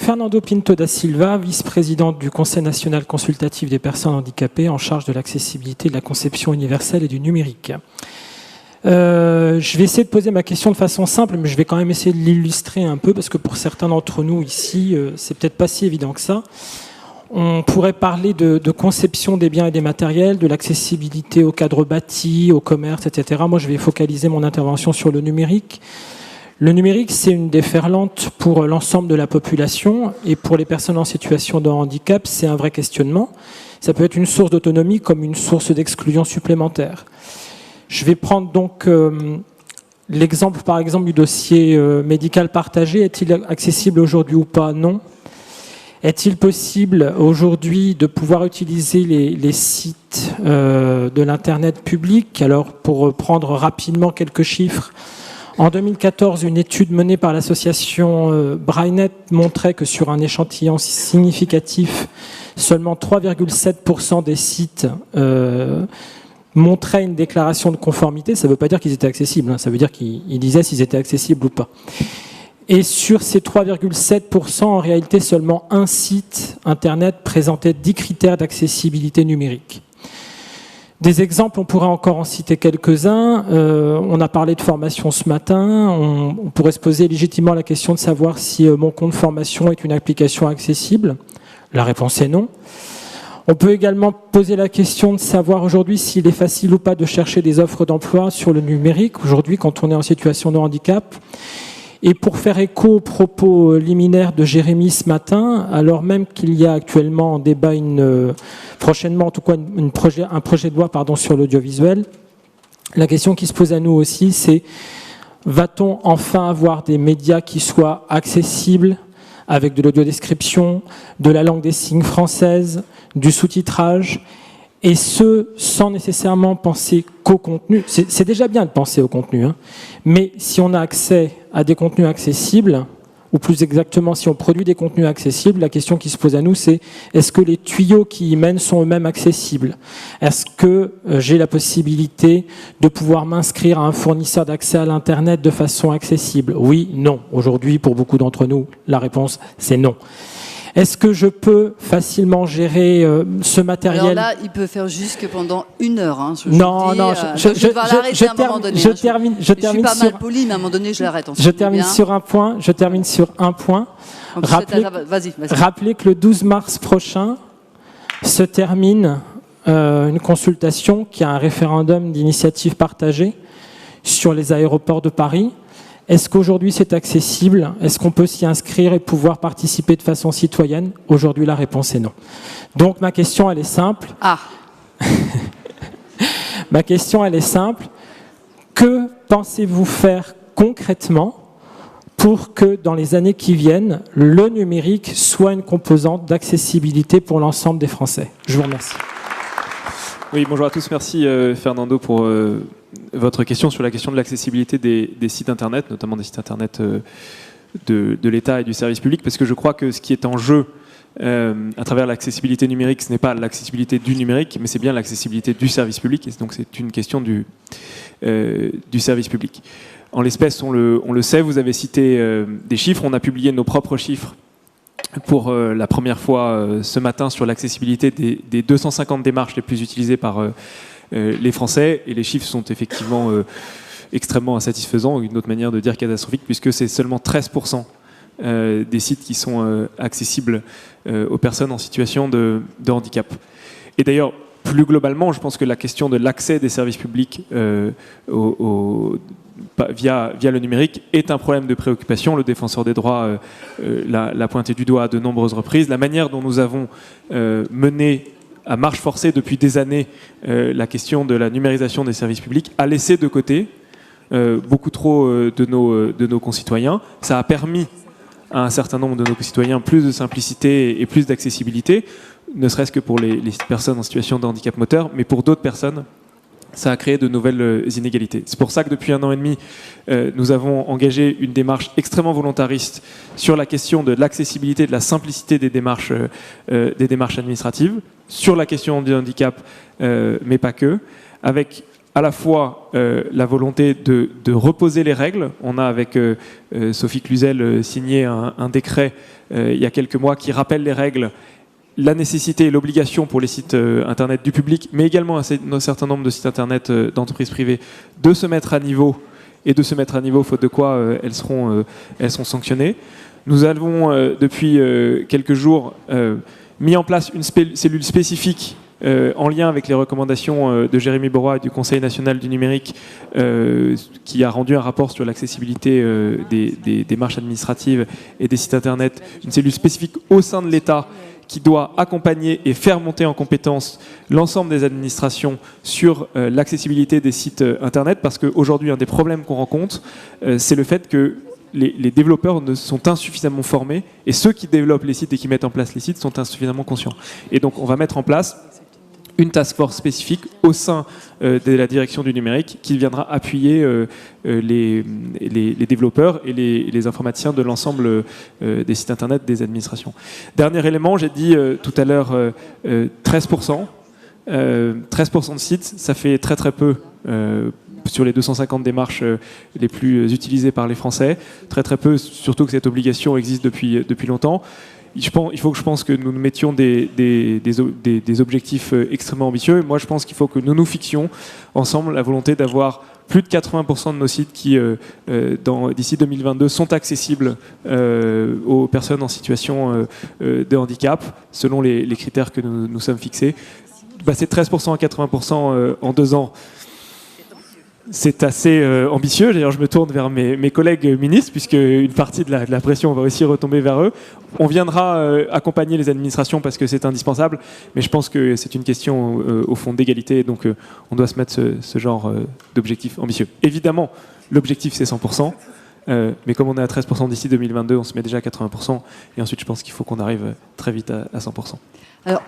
Fernando Pinto da Silva, vice-président du Conseil national consultatif des personnes handicapées en charge de l'accessibilité, de la conception universelle et du numérique. Je vais essayer de poser ma question de façon simple, mais je vais quand même essayer de l'illustrer un peu, parce que pour certains d'entre nous ici, c'est peut-être pas si évident que ça. On pourrait parler de conception des biens et des matériels, de l'accessibilité au cadre bâti, au commerce, etc. Moi, je vais focaliser mon intervention sur le numérique. Le numérique, c'est une déferlante pour l'ensemble de la population, et pour les personnes en situation de handicap, c'est un vrai questionnement. Ça peut être une source d'autonomie comme une source d'exclusion supplémentaire. Je vais prendre donc l'exemple, par exemple, du dossier médical partagé. Est-il accessible aujourd'hui ou pas? Non. Est-il possible aujourd'hui de pouvoir utiliser les sites de l'Internet public? Alors, pour prendre rapidement quelques chiffres, en 2014, une étude menée par l'association Braillenet montrait que sur un échantillon significatif, seulement 3,7% des sites montraient une déclaration de conformité. Ça ne veut pas dire qu'ils étaient accessibles, hein, ça veut dire qu'ils disaient s'ils étaient accessibles ou pas. Et sur ces 3,7%, en réalité, seulement un site Internet présentait 10 critères d'accessibilité numérique. Des exemples, on pourrait encore en citer quelques-uns. On a parlé de formation ce matin. On pourrait se poser légitimement la question de savoir si mon compte formation est une application accessible. La réponse est non. On peut également poser la question de savoir aujourd'hui s'il est facile ou pas de chercher des offres d'emploi sur le numérique, aujourd'hui quand on est en situation de handicap. Et pour faire écho aux propos liminaires de Jérémy ce matin, alors même qu'il y a actuellement en débat prochainement en tout cas un projet de loi sur l'audiovisuel, la question qui se pose à nous aussi, c'est va-t-on enfin avoir des médias qui soient accessibles avec de l'audiodescription, de la langue des signes française, du sous-titrage, et ce, sans nécessairement penser qu'au contenu. C'est déjà bien de penser au contenu, hein, mais si on a accès à des contenus accessibles, ou plus exactement, si on produit des contenus accessibles, la question qui se pose à nous, c'est est-ce que les tuyaux qui y mènent sont eux-mêmes accessibles? Est-ce que j'ai la possibilité de pouvoir m'inscrire à un fournisseur d'accès à l'Internet de façon accessible? Oui, non. Aujourd'hui, pour beaucoup d'entre nous, la réponse, c'est non. Est-ce que je peux facilement gérer ce matériel? Alors là, il peut faire jusque pendant 1 heure. Hein, je termine. Je suis pas mal poli, mais à un moment donné, je l'arrête. Je termine sur un point. Rappelez que le 12 mars prochain se termine une consultation qui a un référendum d'initiative partagée sur les aéroports de Paris. Est-ce qu'aujourd'hui c'est accessible? Est-ce qu'on peut s'y inscrire et pouvoir participer de façon citoyenne? Aujourd'hui, la réponse est non. Donc ma question, elle est simple. Ma question, elle est simple. Que pensez-vous faire concrètement pour que dans les années qui viennent, le numérique soit une composante d'accessibilité pour l'ensemble des Français? Je vous remercie. Oui, bonjour à tous. Merci Fernando pour votre question sur la question de l'accessibilité des sites Internet, notamment des sites Internet de l'État et du service public, parce que je crois que ce qui est en jeu à travers l'accessibilité numérique, ce n'est pas l'accessibilité du numérique, mais c'est bien l'accessibilité du service public, et donc c'est une question du service public. En l'espèce, on le sait, vous avez cité des chiffres, on a publié nos propres chiffres pour la première fois ce matin sur l'accessibilité des 250 démarches les plus utilisées par les Français, et les chiffres sont effectivement extrêmement insatisfaisants, une autre manière de dire catastrophique, puisque c'est seulement 13% des sites qui sont accessibles aux personnes en situation de handicap. Et d'ailleurs, plus globalement, je pense que la question de l'accès des services publics via le numérique est un problème de préoccupation. Le défenseur des droits l'a pointé du doigt à de nombreuses reprises. La manière dont nous avons mené à marche forcée depuis des années la question de la numérisation des services publics a laissé de côté beaucoup trop de nos concitoyens. Ça a permis à un certain nombre de nos concitoyens plus de simplicité et plus d'accessibilité, ne serait-ce que pour les personnes en situation de handicap moteur, mais pour d'autres personnes, ça a créé de nouvelles inégalités. C'est pour ça que depuis 1 an et demi, nous avons engagé une démarche extrêmement volontariste sur la question de l'accessibilité, de la simplicité des démarches administratives, sur la question du handicap, mais pas que, avec à la fois la volonté de reposer les règles. On a avec Sophie Cluzel signé un décret il y a quelques mois qui rappelle les règles, la nécessité et l'obligation pour les sites internet du public, mais également un certain nombre de sites internet d'entreprises privées, de se mettre à niveau, et de se mettre à niveau, faute de quoi elles seront sanctionnées. Nous avons depuis quelques jours mis en place une cellule spécifique en lien avec les recommandations de Jérémy Borroy et du Conseil national du numérique, qui a rendu un rapport sur l'accessibilité des démarches administratives et des sites internet, une cellule spécifique au sein de l'État qui doit accompagner et faire monter en compétence l'ensemble des administrations sur l'accessibilité des sites internet, parce qu'aujourd'hui, un des problèmes qu'on rencontre, c'est le fait que les développeurs sont insuffisamment formés, et ceux qui développent les sites et qui mettent en place les sites sont insuffisamment conscients. Et donc on va mettre en place une task force spécifique au sein de la direction du numérique qui viendra appuyer les développeurs et les informaticiens de l'ensemble des sites internet des administrations. Dernier élément, j'ai dit tout à l'heure 13%. 13% de sites, ça fait très très peu sur les 250 démarches les plus utilisées par les Français. Très très peu, surtout que cette obligation existe depuis longtemps. Il faut que je pense que nous nous mettions des objectifs extrêmement ambitieux. Moi, je pense qu'il faut que nous nous fixions ensemble la volonté d'avoir plus de 80% de nos sites qui, d'ici 2022, sont accessibles aux personnes en situation de handicap, selon les critères que nous sommes fixés. Passer de 13% à 80% en 2 ans, c'est assez ambitieux. D'ailleurs, je me tourne vers mes collègues ministres, puisque une partie de la pression va aussi retomber vers eux. On viendra accompagner les administrations parce que c'est indispensable, mais je pense que c'est une question au fond d'égalité, donc on doit se mettre ce genre d'objectif ambitieux. Évidemment, l'objectif c'est 100%, mais comme on est à 13% d'ici 2022, on se met déjà à 80%, et ensuite je pense qu'il faut qu'on arrive très vite à 100%. Alors,